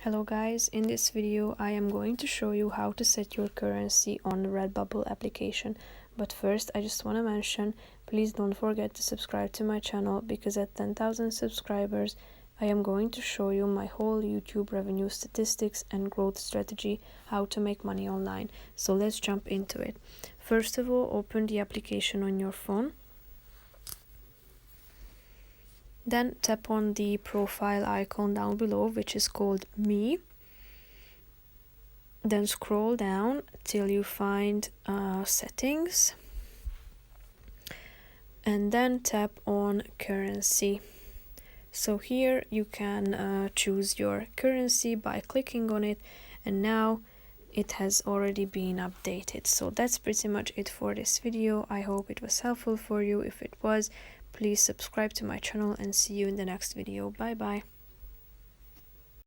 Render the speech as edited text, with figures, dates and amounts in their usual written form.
Hello guys, in this video I am going to show you how to set your currency on the Redbubble application. But first I just want to mention, please don't forget to subscribe to my channel, because at 10,000 subscribers I am going to show you my whole YouTube revenue statistics and growth strategy, how to make money online. So let's jump into it. First of all, open the application on your phone. Then tap on the profile icon down below, which is called Me. Then scroll down till you find settings. And then tap on currency. So here you can choose your currency by clicking on it, and now it has already been updated. So that's pretty much it for this video. I hope it was helpful for you. If it was, please subscribe to my channel and see you in the next video. Bye bye.